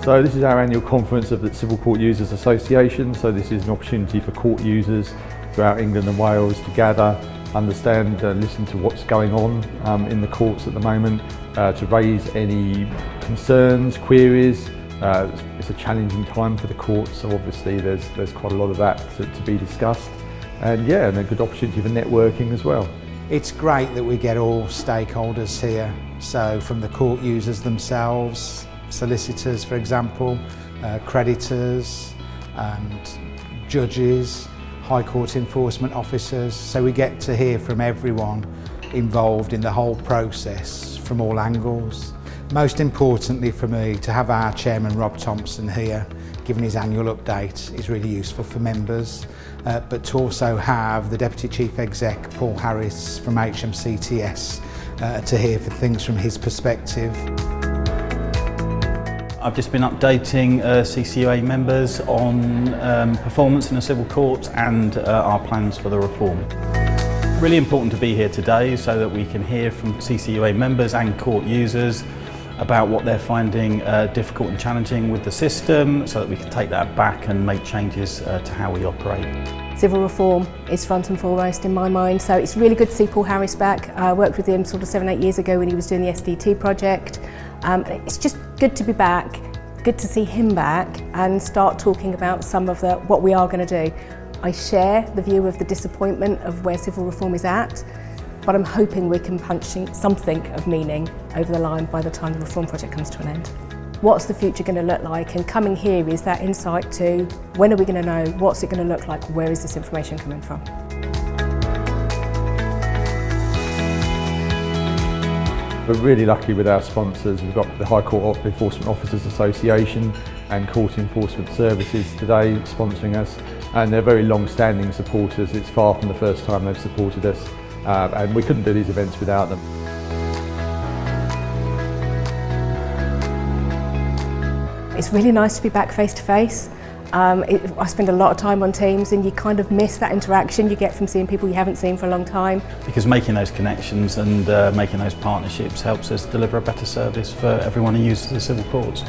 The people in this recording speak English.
So this is our annual conference of the Civil Court Users Association, so this is an opportunity for court users throughout England and Wales to gather, understand and listen to what's going on in the courts at the moment, to raise any concerns, queries. It's a challenging time for the courts, so obviously there's quite a lot of that to be discussed, and yeah, and a good opportunity for networking as well. It's great that we get all stakeholders here, so from the court users themselves, solicitors for example, creditors and judges, High Court enforcement officers, so we get to hear from everyone involved in the whole process from all angles. Most importantly for me, to have our chairman Rob Thompson here giving his annual update is really useful for members, but to also have the Deputy Chief Exec Paul Harris from HMCTS to hear for things from his perspective. I've just been updating CCUA members on performance in the civil court and our plans for the reform. Really important to be here today so that we can hear from CCUA members and court users about what they're finding difficult and challenging with the system, so that we can take that back and make changes to how we operate. Civil reform is front and foremost in my mind, so it's really good to see Paul Harris back. I worked with him sort of 7-8 years ago when he was doing the SDT project. It's just good to be back, good to see him back and start talking about some of what we are going to do. I share the view of the disappointment of where civil reform is at, but I'm hoping we can punch something of meaning over the line by the time the reform project comes to an end. What's the future going to look like? And coming here is that insight to when are we going to know, what's it going to look like, where is this information coming from? We're really lucky with our sponsors. We've got the High Court Enforcement Officers Association and Court Enforcement Services today sponsoring us, and they're very long-standing supporters. It's far from the first time they've supported us, and we couldn't do these events without them. It's really nice to be back face to face. I spend a lot of time on Teams and you kind of miss that interaction you get from seeing people you haven't seen for a long time. Because making those connections and making those partnerships helps us deliver a better service for everyone who uses the civil courts.